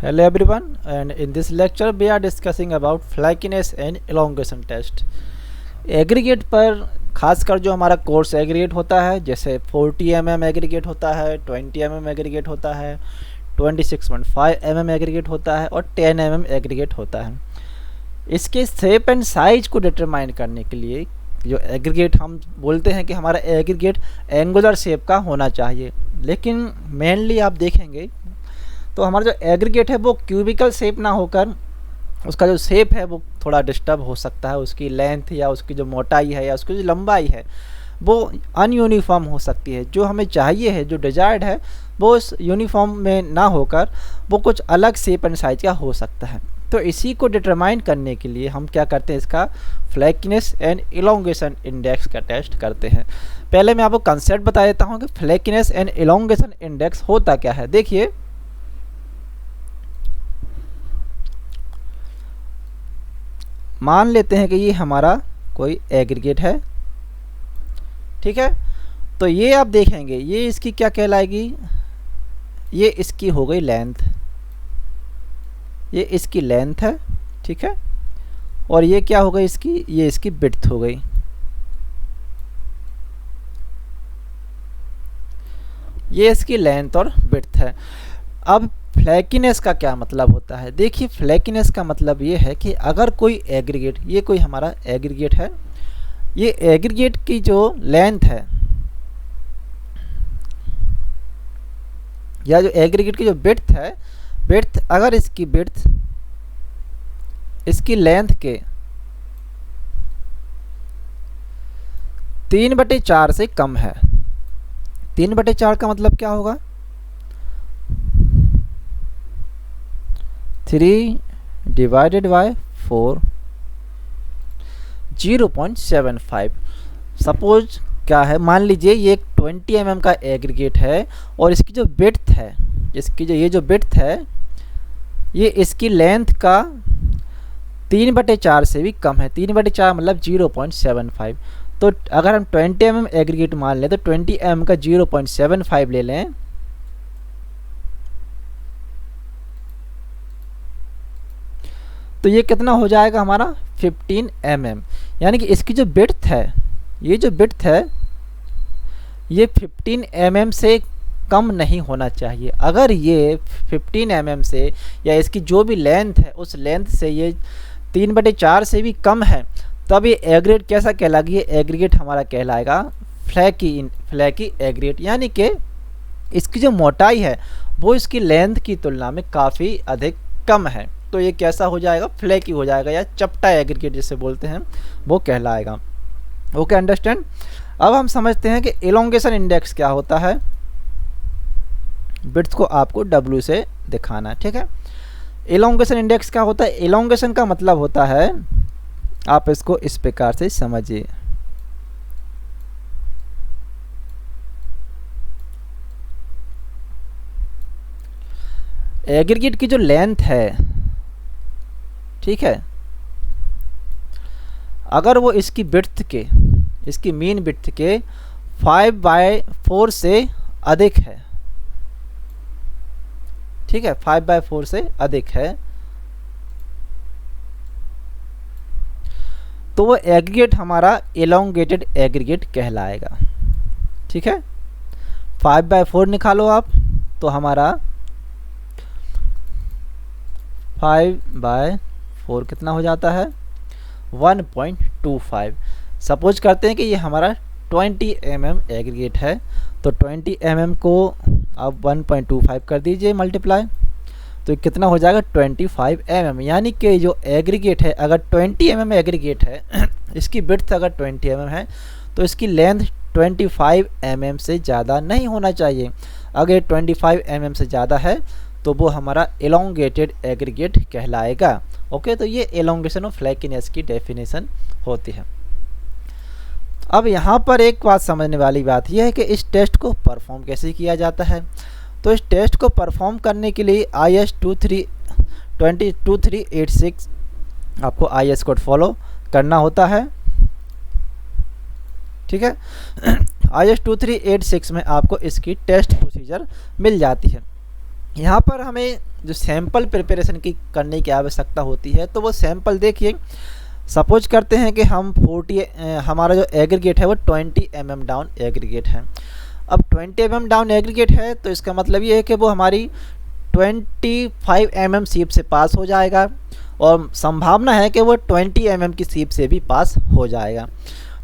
Hello everyone, and in this lecture we are discussing about flakiness and elongation test. Aggregate पर खासकर जो हमारा coarse aggregate होता है, जैसे 40 mm एग्रीगेट होता है, 20 mm एग्रीगेट होता है, 26.5 mm एग्रीगेट होता है और 10 mm एग्रीगेट होता है। इसके शेप एंड साइज को डिटरमाइन करने के लिए जो एग्रीगेट हम बोलते हैं कि हमारा एग्रीगेट एंगुलर शेप का होना चाहिए, लेकिन मेनली आप देखेंगे तो हमारा जो एग्रीगेट है वो क्यूबिकल शेप ना होकर उसका जो शेप है वो थोड़ा डिस्टर्ब हो सकता है। उसकी लेंथ या उसकी जो मोटाई है या उसकी जो लंबाई है वो अनयूनिफॉर्म हो सकती है। जो हमें चाहिए है, जो डिजायर्ड है, वो उस यूनिफॉर्म में ना होकर वो कुछ अलग शेप एंड साइज का हो सकता है। तो इसी को डिटरमाइन करने के लिए हम क्या करते हैं, इसका फ्लैकीनेस एंड इलोंगेशन इंडेक्स का टेस्ट करते हैं। पहले मैं आपको कंसेप्ट बता देता हूँ कि फ्लैकीनेस एंड इलोंगेशन इंडेक्स होता क्या है। देखिए, मान लेते हैं कि ये हमारा कोई एग्रीगेट है, ठीक है। तो ये आप देखेंगे, ये इसकी क्या कहलाएगी, ये इसकी हो गई लेंथ, ये इसकी लेंथ है, ठीक है। और ये क्या हो गई इसकी, ये इसकी विड्थ हो गई। ये इसकी लेंथ और विड्थ है। अब फ्लैकीनेस का क्या मतलब होता है। देखिए, फ्लैकीनेस का मतलब ये है कि अगर कोई एग्रीगेट, ये कोई हमारा एग्रीगेट है, ये एग्रीगेट की जो लेंथ है या जो एग्रीगेट की जो विड्थ है, विड्थ अगर इसकी विड्थ इसकी लेंथ के 3/4 से कम है। 3/4 का मतलब क्या होगा, 3 डिवाइडेड बाय 4, 0.75। सपोज क्या है, मान लीजिए ये एक 20 mm का एग्रीगेट है और इसकी जो विड्थ है, इसकी जो ये जो विड्थ है, ये इसकी लेंथ का 3/4 से भी कम है। 3/4 मतलब 0.75। तो अगर हम 20 mm एग्रीगेट मान लें तो 20 mm का 0.75 ले लें, तो ये कितना हो जाएगा हमारा 15 mm। यानी कि इसकी जो विड्थ है, ये जो विड्थ है, ये 15 mm से कम नहीं होना चाहिए। अगर ये 15 mm से या इसकी जो भी लेंथ है उस लेंथ से ये 3/4 से भी कम है, तब ये एग्रीगेट कैसा कहलाएगा, ये एग्रीगेट हमारा कहलाएगा फ्लैकी एग्रीगेट। यानी कि इसकी जो मोटाई है वो इसकी लेंथ की तुलना में काफ़ी अधिक कम है। तो ये कैसा हो जाएगा, फ्लैकी हो जाएगा या चपटा एग्रीगेट जिसे बोलते हैं वो कहलाएगा। Okay, understand. अब हम समझते हैं कि इलोंगेशन इंडेक्स क्या होता है। विड्थ को आपको W से दिखाना है, ठीक है। इलोंगेशन इंडेक्स क्या होता है, इलोंगेशन का मतलब होता है, आप इसको इस प्रकार से समझिए। एग्रीगेट की जो लेंथ है, ठीक है, अगर वो इसकी विड्थ के, इसकी मीन विड्थ के 5/4 से अधिक है, ठीक है, 5/4 से अधिक है, तो वो एग्रीगेट हमारा एलोंगेटेड एग्रीगेट कहलाएगा, ठीक है। 5/4 निकालो आप, तो हमारा 5/4 कितना हो जाता है, 1.25। सपोज करते हैं कि ये हमारा 20 mm एग्रीगेट है, तो 20 mm को आप 1.25 कर दीजिए मल्टीप्लाई, तो कितना हो जाएगा 25 mm। यानी कि जो एग्रीगेट है, अगर 20 mm एग्रीगेट है, इसकी विड्थ अगर 20 mm है, तो इसकी लेंथ 25 mm से ज़्यादा नहीं होना चाहिए। अगर 25 mm से ज़्यादा है तो वो हमारा एलोंगेटेड एग्रीगेट कहलाएगा। ओके, तो ये एलोंगेशन ऑफ फ्लैकीनेस की डेफिनेशन होती है। अब यहाँ पर एक बात समझने वाली बात यह है कि इस टेस्ट को परफॉर्म कैसे किया जाता है। तो इस टेस्ट को परफॉर्म करने के लिए IS 2386 आपको IS कोड फॉलो करना होता है, ठीक है। IS 2386 में आपको इसकी टेस्ट प्रोसीजर मिल जाती है। यहाँ पर हमें जो सैंपल प्रिपरेशन की करने की आवश्यकता होती है, तो वो सैंपल देखिए, सपोज करते हैं कि हम 40 हमारा जो एग्रीगेट है वो 20 mm डाउन एग्रीगेट है। अब 20 mm डाउन एग्रीगेट है तो इसका मतलब ये है कि वो हमारी 25 mm सीप से पास हो जाएगा, और संभावना है कि वो 20 mm की सीप से भी पास हो जाएगा।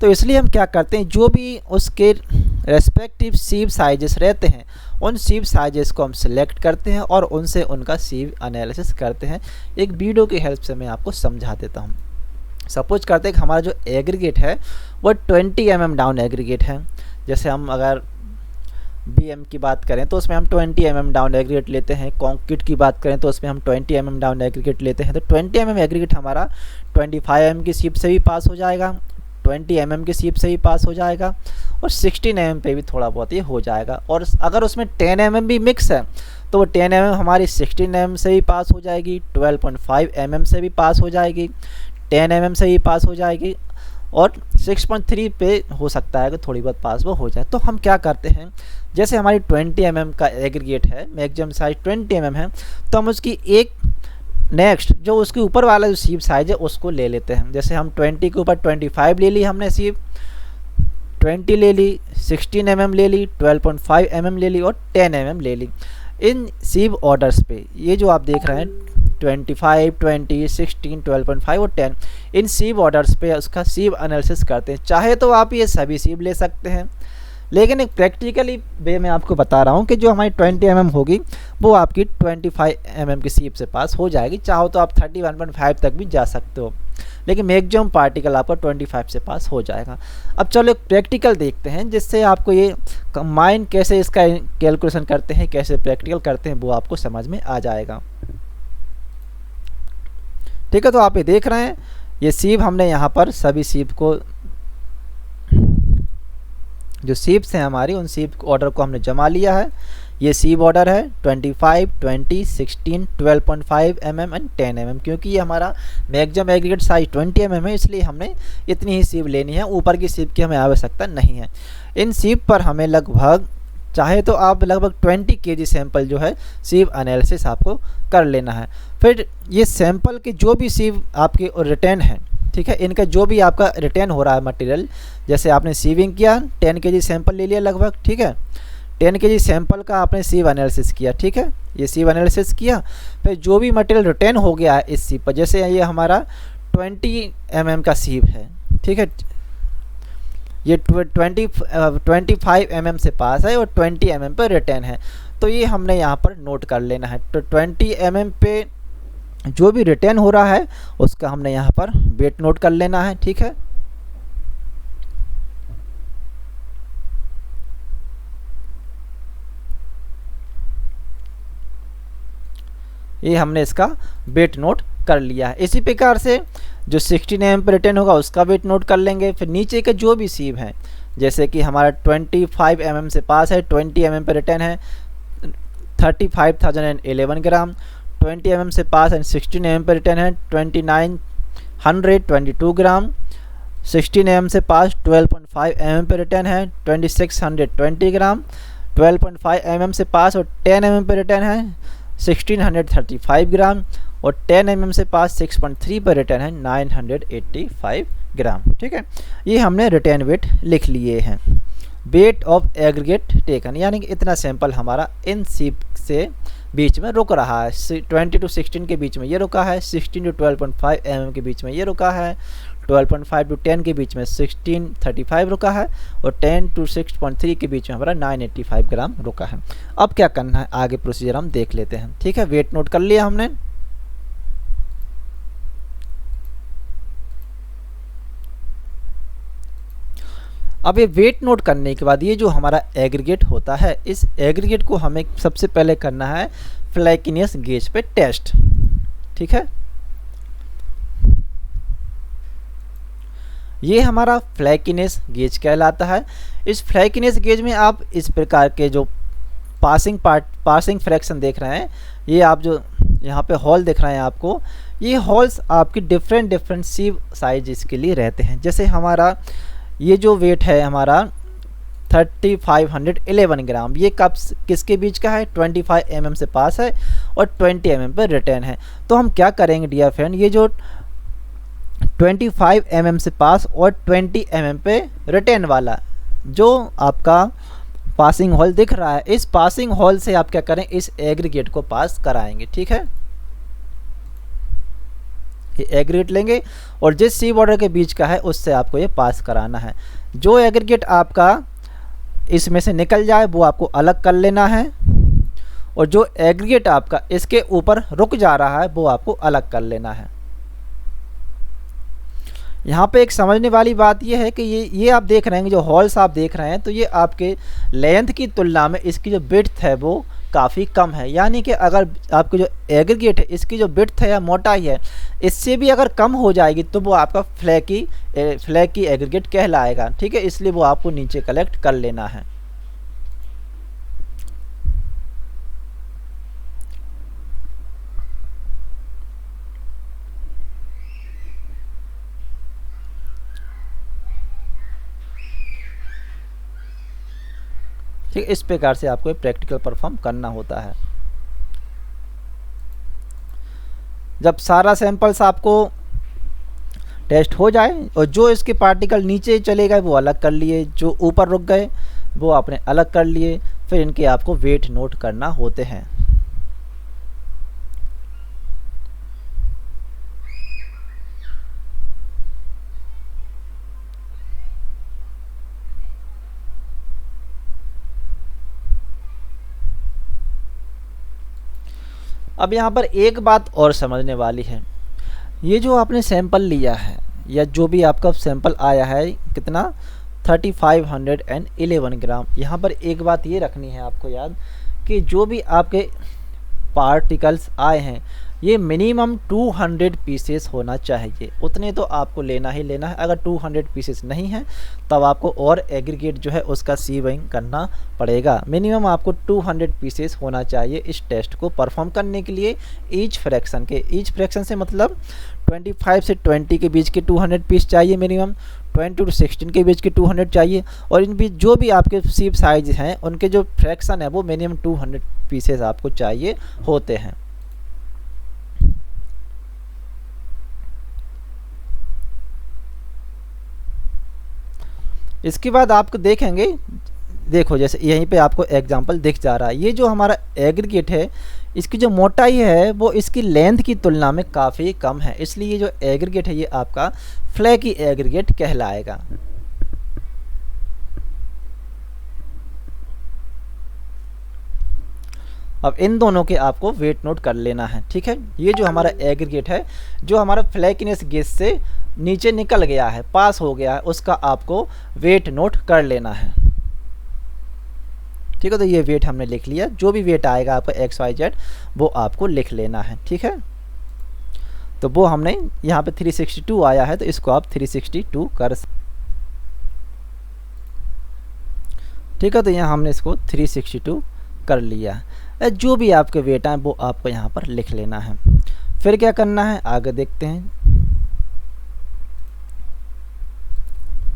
तो इसलिए हम क्या करते हैं, जो भी उसके रेस्पेक्टिव सीप साइजेस रहते हैं उन सीप साइजेस को हम सिलेक्ट करते हैं और उनसे उनका सीप एनालिसिस करते हैं। एक वीडियो की हेल्प से मैं आपको समझा देता हूँ। सपोज करते हैं कि हमारा जो एग्रीगेट है वो 20 mm डाउन एग्रीगेट है। जैसे हम अगर BM की बात करें तो उसमें हम 20 mm डाउन एग्रीगेट लेते हैं, कंक्रीट की बात करें तो उसमें हम 20 mm डाउन एग्रीगेट लेते हैं। तो 20 mm एग्रीगेट हमारा 25 mm की सीप से भी पास हो जाएगा, 20 mm की सीप से भी पास हो जाएगा, और 16 mm पे भी थोड़ा बहुत ये हो जाएगा। और अगर उसमें 10 mm भी मिक्स है तो वो 10 mm हमारी 16 mm से भी पास हो जाएगी, 12.5 mm से भी पास हो जाएगी, 10 mm से भी पास हो जाएगी, और 6.3 पे हो सकता है कि थोड़ी बहुत पास वो हो जाए। तो हम क्या करते हैं, जैसे हमारी 20 mm का एग्रीगेट है, मैक्सिमम साइज 20 mm है, तो हम उसकी एक नेक्स्ट जो उसके ऊपर वाला जो सीप साइज है उसको ले लेते हैं। जैसे हम 20 के ऊपर 25 ले ली हमने सीप, 20 ले ली, 16 mm ले ली, 12.5 mm ले ली, और 10 mm ले ली। इन सीप ऑर्डर्स पे ये जो आप देख रहे हैं 25, 20, 16, 12.5 और 10, इन सीप ऑर्डर्स पे उसका सीप एनालिसिस करते हैं। चाहे तो आप ये सभी सीप ले सकते हैं, लेकिन एक प्रैक्टिकली वे मैं आपको बता रहा हूँ कि जो हमारी 20 mm होगी वो आपकी 25 mm की सीप से पास हो जाएगी। चाहो तो आप 31.5 तक भी जा सकते हो, लेकिन मैक्सिमम पार्टिकल आपका 25 से पास हो जाएगा। अब चलो एक प्रैक्टिकल देखते हैं जिससे आपको ये माइंड कैसे इसका कैलकुलेशन करते हैं, कैसे प्रैक्टिकल करते हैं, वो आपको समझ में आ जाएगा। ठीक है, तो आप ये देख रहे हैं ये सीप हमने यहाँ पर सभी सीप को, जो सीप्स हैं हमारी, उन सीप ऑर्डर को हमने जमा लिया है। ये सीप ऑर्डर है 25, 20, 16, 12.5 mm एंड 10 mm। क्योंकि ये हमारा मैक्सिमम एग्रीगेट साइज 20 mm है, इसलिए हमने इतनी ही सीप लेनी है, ऊपर की सीप की हमें आवश्यकता नहीं है। इन सीप पर हमें लगभग, चाहे तो आप लगभग 20 kg सैंपल जो है सीप एनालिसिस आपको कर लेना है। फिर ये सैंपल के जो भी सीप आपके रिटर्न है, ठीक है, इनका जो भी आपका रिटर्न हो रहा है मटेरियल, जैसे आपने सीविंग किया 10 kg सैंपल ले लिया लगभग, ठीक है, 10 kg सैंपल का आपने सीप एनालिसिस किया, ठीक है, ये सीप एनालिसिस किया। फिर जो भी मटेरियल रिटर्न हो गया है इस सीप पर, जैसे ये हमारा 20 mm का सीप है, ठीक है, ये 25 mm से पास है और 20 mm पर रिटर्न है, तो ये हमने यहाँ पर नोट कर लेना है। तो 20 mm पे जो भी रिटर्न हो रहा है उसका हमने यहाँ पर वेट नोट कर लेना है, ठीक है। ये हमने इसका वेट नोट कर लिया है। इसी प्रकार से जो 16 mm पर रिटर्न होगा उसका वेट नोट कर लेंगे। फिर नीचे के जो भी सीप हैं, जैसे कि हमारा 25 mm से पास है, 20 mm पर रिटर्न है 35,011 ग्राम, 20 mm से पास है 16 mm पर रिटर्न है 2922 ग्राम, 16 mm से पास 12.5 mm पर रिटर्न है 2620 ग्राम, 12.5 mm से पास और 10 mm पर रिटर्न है 1635 ग्राम, और 10 mm से पास 6.3 पर रिटर्न है 985 ग्राम। ठीक है, ये हमने रिटर्न वेट लिख लिए हैं। वेट ऑफ एग्रीगेट टेकन, यानी कि इतना सैंपल हमारा इन सीप से बीच में रुक रहा है। 20 to 16 के बीच में ये रुका है, 16 to 12.5 mm के बीच में ये रुका है, 12.5 to 10 के बीच में 1635 रुका है, और 10 to 6.3 के बीच में हमारा 985 ग्राम रुका है। अब क्या करना है, आगे प्रोसीजर हम देख लेते हैं। ठीक है, वेट नोट कर लिया हमने। अब ये वेट नोट करने के बाद ये जो हमारा एग्रीगेट होता है, इस एग्रीगेट को हमें सबसे पहले करना है फ्लैकिनेस गेज पे टेस्ट। ठीक है, ये हमारा फ्लैकिनेस गेज कहलाता है। इस फ्लैकिनेस गेज में आप इस प्रकार के जो पासिंग फ्रैक्शन देख रहे हैं, ये आप जो यहाँ पे हॉल देख रहे हैं आपको, ये हॉल्स आपकी डिफरेंट सीप साइज के लिए रहते हैं। जैसे हमारा ये जो वेट है हमारा 3511 ग्राम। ये कब किसके बीच का है? 25 mm से पास है और 20 mm पे रिटर्न है। तो हम क्या करेंगे डियर फ्रेंड, ये जो 25 mm से पास और 20 mm पे रिटर्न वाला जो आपका पासिंग होल दिख रहा है, इस पासिंग होल से आप क्या करें, इस एग्रीगेट को पास कराएंगे। ठीक है, ये एग्रीगेट लेंगे और जिस सी बॉर्डर के बीच का है उससे आपको ये पास कराना है। जो एग्रीगेट आपका इसमें से निकल जाए वो आपको अलग कर लेना है और जो एग्रीगेट आपका इसके ऊपर रुक जा रहा है वो आपको अलग कर लेना है। यहाँ पे एक समझने वाली बात ये है कि ये आप देख रहे हैं, जो हॉल्स आप देख रहे हैं, तो ये आपके लेंथ की तुलना में इसकी जो विड्थ है वो काफ़ी कम है। यानी कि अगर आपकी जो एग्रीगेट है इसकी जो विड्थ है या मोटाई है इससे भी अगर कम हो जाएगी तो वो आपका फ्लैकी एग्रीगेट कहलाएगा। ठीक है, इसलिए वो आपको नीचे कलेक्ट कर लेना है। ठीक, इस प्रकार से आपको प्रैक्टिकल परफॉर्म करना होता है। जब सारा सैंपल्स आपको टेस्ट हो जाए और जो इसके पार्टिकल नीचे चले गए वो अलग कर लिए, जो ऊपर रुक गए वो आपने अलग कर लिए, फिर इनके आपको वेट नोट करना होते हैं। अब यहाँ पर एक बात और समझने वाली है, ये जो आपने सैंपल लिया है या जो भी आपका सैंपल आया है कितना 3511 ग्राम, यहाँ पर एक बात ये रखनी है आपको याद कि जो भी आपके पार्टिकल्स आए हैं ये मिनिमम 200 पीसेस होना चाहिए, उतने तो आपको लेना ही लेना है। अगर 200 पीसेस नहीं है तब आपको और एग्रीगेट जो है उसका सीविंग करना पड़ेगा। मिनिमम आपको 200 पीसेस होना चाहिए इस टेस्ट को परफॉर्म करने के लिए। ईच फ्रैक्शन से मतलब 25 से 20 के बीच के 200 पीस चाहिए मिनिमम, 20 to 16 के बीच के 200 चाहिए, और इन बीच जो भी आपके सीप साइज हैं उनके जो फ्रैक्शन है वो मिनिमम 200 पीसेस आपको चाहिए होते हैं। इसके बाद आपको देखेंगे, देखो जैसे यहीं पे आपको एग्जांपल दिख जा रहा है, ये जो हमारा एग्रीगेट है इसकी जो मोटाई है वो इसकी लेंथ की तुलना में काफ़ी कम है, इसलिए ये जो एग्रीगेट है ये आपका फ्लैकी एग्रीगेट कहलाएगा। अब इन दोनों के आपको वेट नोट कर लेना है। ठीक है, ये जो हमारा एग्रीगेट है जो हमारा फ्लैकीनेस गेज से नीचे निकल गया है, पास हो गया है, उसका आपको वेट नोट कर लेना है। ठीक है, तो ये वेट हमने लिख लिया, जो भी वेट आएगा आपका XYZ वो आपको लिख लेना है। ठीक है, तो वो हमने यहाँ पे 362 आया है तो इसको आप 362 कर। ठीक है, तो यहाँ हमने इसको 362 कर लिया। जो भी आपके वेट हैं वो आपको यहाँ पर लिख लेना है। फिर क्या करना है आगे देखते हैं।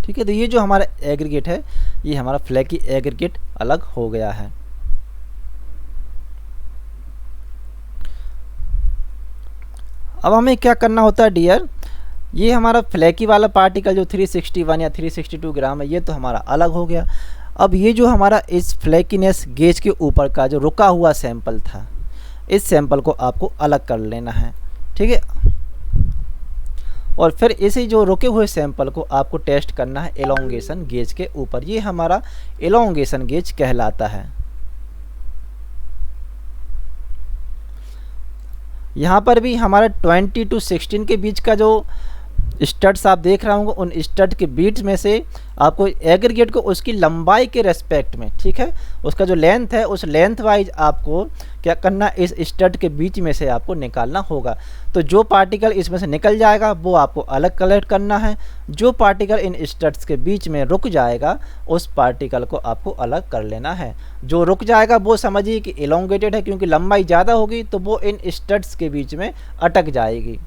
ठीक है, तो ये जो हमारा एग्रीगेट है ये हमारा फ्लैकी एग्रीगेट अलग हो गया है। अब हमें क्या करना होता है डियर, ये हमारा फ्लैकी वाला पार्टिकल जो 361 या 362 ग्राम है ये तो हमारा अलग हो गया। अब ये जो हमारा इस फ्लैकीनेस गेज के ऊपर का जो रुका हुआ सैंपल था इस सैंपल को आपको अलग कर लेना है। ठीक है, और फिर इसी जो रुके हुए सैंपल को आपको टेस्ट करना है एलोंगेशन गेज के ऊपर, ये हमारा एलोंगेशन गेज कहलाता है। यहाँ पर भी हमारा 20 to 16 के बीच का जो स्टड्स आप देख रहे होंगे उन स्टड के बीच में से आपको एग्रीगेट को उसकी लंबाई के रेस्पेक्ट में, ठीक है, उसका जो लेंथ है उस लेंथ वाइज आपको क्या करना, इस स्टड के बीच में से आपको निकालना होगा। तो जो पार्टिकल इसमें से निकल जाएगा वो आपको अलग कलेक्ट करना है, जो पार्टिकल इन स्टड्स के बीच में रुक जाएगा उस पार्टिकल को आपको अलग कर लेना है। जो रुक जाएगा वो समझिए कि एलोंगेटेड है, क्योंकि लंबाई ज़्यादा होगी तो वो इन स्टड्स के बीच में अटक जाएगी।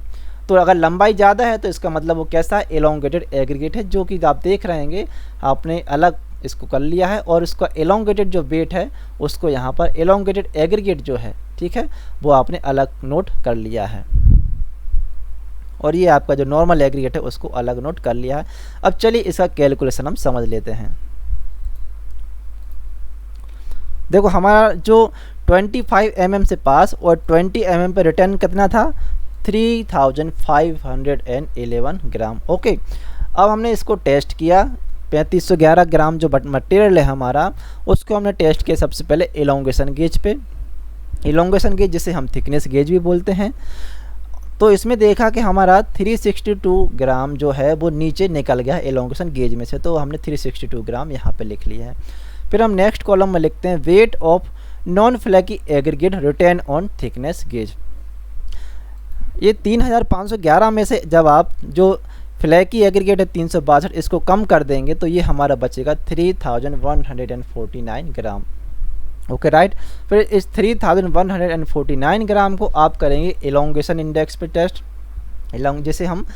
तो अगर लंबाई ज़्यादा है तो इसका मतलब वो कैसा है, एलोंगेटेड एग्रीगेट है, जो कि आप देख रहेंगे आपने अलग इसको कर लिया है, और इसका एलोंगेटेड जो वेट है उसको यहाँ पर एलोंगेटेड एग्रीगेट जो है, ठीक है, वो आपने अलग नोट कर लिया है, और ये आपका जो नॉर्मल एग्रीगेट है उसको अलग नोट कर लिया है। अब चलिए इसका कैलकुलेशन हम समझ लेते हैं। देखो हमारा जो 25 mm से पास और 20 mm पे रिटर्न कितना था, 3511 ग्राम। ओके, अब हमने इसको टेस्ट किया, 3511 ग्राम जो मटेरियल है हमारा उसको हमने टेस्ट किया सबसे पहले एलोंगेशन गेज पे, एलोंगेशन गेज जिसे हम थिकनेस गेज भी बोलते हैं। तो इसमें देखा कि हमारा 362 ग्राम जो है वो नीचे निकल गया है एलोंगेशन गेज में से, तो हमने 362 ग्राम यहाँ पे लिख लिया है। फिर हम नेक्स्ट कॉलम में लिखते हैं weight of non flaky aggregate return on thickness gauge. ये 3511 में से जब आप जो फ्लैकी एग्रीगेट है 362 इसको कम कर देंगे तो ये हमारा बचेगा 3149 ग्राम। Okay right. फिर इस 3149 ग्राम को आप करेंगे एलोंगेशन इंडेक्स पे टेस्ट, जिसे हम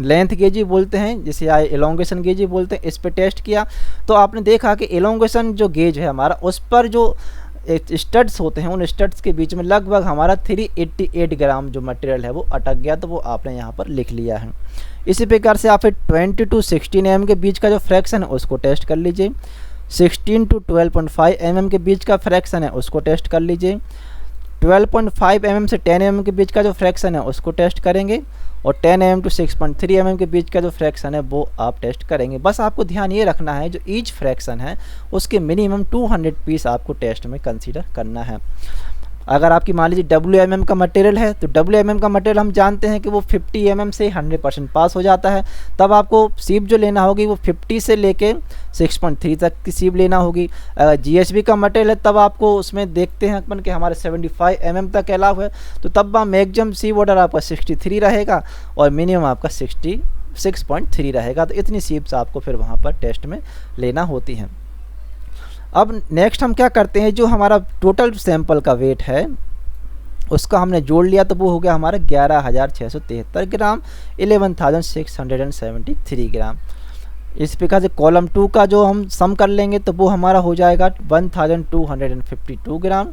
लेंथ गेज ही बोलते हैं, जिसे एलोंगेशन गेज ही बोलते हैं, इस पे टेस्ट किया तो आपने देखा कि एलोंगेशन जो गेज है हमारा उस पर जो स्टड्स होते हैं उन स्टड्स के बीच में लगभग हमारा 388 ग्राम जो मटेरियल है वो अटक गया, तो वो आपने यहाँ पर लिख लिया है। इसी प्रकार से आप फिर 20 to 16 mm के बीच का जो फ्रैक्शन है उसको टेस्ट कर लीजिए, 16 to 12.5 mm के बीच का फ्रैक्शन है उसको टेस्ट कर लीजिए, 12.5 mm से 10 mm के बीच का जो फ्रैक्शन है उसको टेस्ट करेंगे, और 10 mm to 6.3 mm के बीच का जो फ्रैक्शन है वो आप टेस्ट करेंगे। बस आपको ध्यान ये रखना है जो ईच फ्रैक्शन है उसके मिनिमम 200 पीस आपको टेस्ट में कंसीडर करना है। अगर आपकी मान लीजिए WMM का मटेरियल है तो WMM का मटेरियल हम जानते हैं कि वो 50 mm से 100% पास हो जाता है, तब आपको सीप जो लेना होगी वो 50 से लेके 6.3 तक की सीप लेना होगी। अगर GHB का मटेरियल है तब आपको उसमें देखते हैं अपन कि हमारे 75 mm तक अलाउ है, तो तब मैक्सिमम सीप ऑर्डर आपका 63 रहेगा और मिनिमम आपका 66.3 रहेगा। तो इतनी सीप्स आपको फिर वहाँ पर टेस्ट में लेना होती हैं। अब नेक्स्ट हम क्या करते हैं, जो हमारा टोटल सैंपल का वेट है उसका हमने जोड़ लिया तो वो हो गया हमारा 11,673 ग्राम, 11,673 ग्राम। इस प्रकार से कॉलम 2 का जो हम सम कर लेंगे तो वो हमारा हो जाएगा 1,252 ग्राम।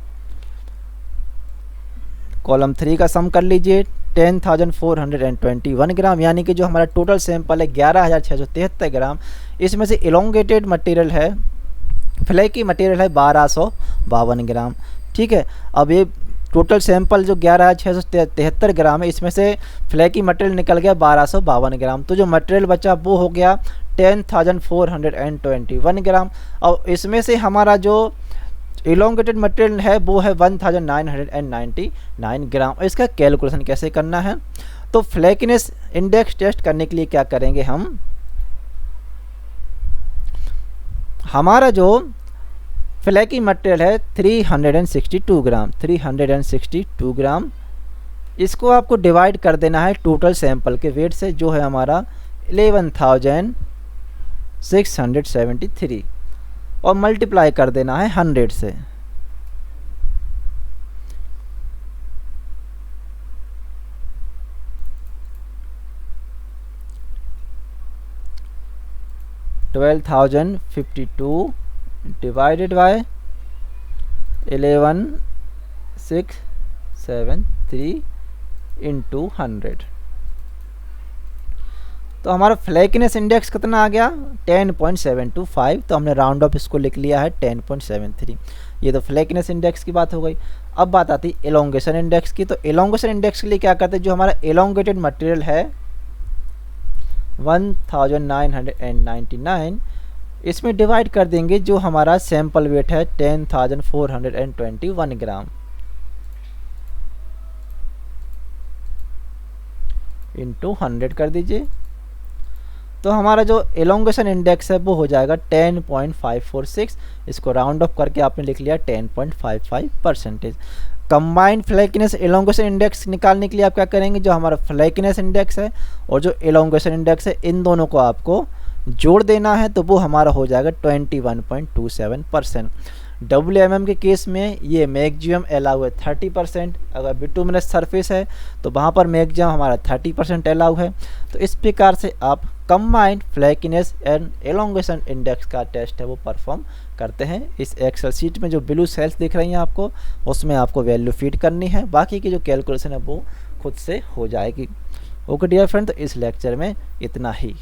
कॉलम 3 का सम कर लीजिए 10,421 ग्राम, यानी कि जो हमारा टोटल सैंपल है 11,673 ग्राम, इसमें से एलोंगेटेड मटेरियल है, फ्लैकी मटेरियल है 1252 ग्राम। ठीक है, अब ये टोटल सैंपल जो 11,673 ग्राम है इसमें से फ्लैकी मटेरियल निकल गया 1252 ग्राम, तो जो मटेरियल बचा वो हो गया 10,421 ग्राम। और इसमें से हमारा जो एलोंगेटेड मटेरियल है वो है 1,999 ग्राम। इसका कैलकुलेशन कैसे करना है, तो फ्लैकीनेस इंडेक्स टेस्ट करने के लिए क्या करेंगे हम, हमारा जो फ्लैकी मटेरियल है 362 ग्राम, 362 ग्राम, इसको आपको डिवाइड कर देना है टोटल सैंपल के वेट से जो है हमारा 11,673 और मल्टीप्लाई कर देना है 100 से। $12,052 डिवाइडेड बाय 11,673 इंटू 100, तो हमारा फ्लैकीनेस इंडेक्स कितना आ गया 10.725, तो हमने राउंड ऑफ इसको लिख लिया है 10.73। ये तो फ्लैकीनेस इंडेक्स की बात हो गई। अब बात आती है एलोंगेशन इंडेक्स की, तो एलोंगेशन इंडेक्स के लिए क्या करते हैं, जो हमारा एलोंगेटेड मटेरियल है 1,999, इसमें डिवाइड कर देंगे जो हमारा सैंपल वेट है 10,421 ग्राम इंटू 100 कर दीजिए, तो हमारा जो एलोंगेशन इंडेक्स है वो हो जाएगा 10.546। इसको राउंड ऑफ करके आपने लिख लिया 10.55%। कंबाइंड फ्लैकीनेस एलोंगेशन इंडेक्स निकालने के लिए आप क्या करेंगे, जो हमारा फ्लैकीनेस इंडेक्स है और जो एलोंगेशन इंडेक्स है इन दोनों को आपको जोड़ देना है, तो वो हमारा हो जाएगा 21.27%। WMM के केस में ये मैक्सिमम अलाउ है 30%, अगर बिटुमिनस सरफेस है तो वहाँ पर मैक्सिमम हमारा 30% अलाउ है। तो इस प्रकार से आप कंबाइंड फ्लैकीनेस एंड एलोंगेशन इंडेक्स का टेस्ट है वो परफॉर्म करते हैं। इस एक्सेल शीट में जो ब्लू सेल्स दिख रही हैं आपको, उसमें आपको वैल्यू फीड करनी है, बाकी की जो कैलकुलेशन है वो खुद से हो जाएगी। ओके डियर फ्रेंड, तो इस लेक्चर में इतना ही।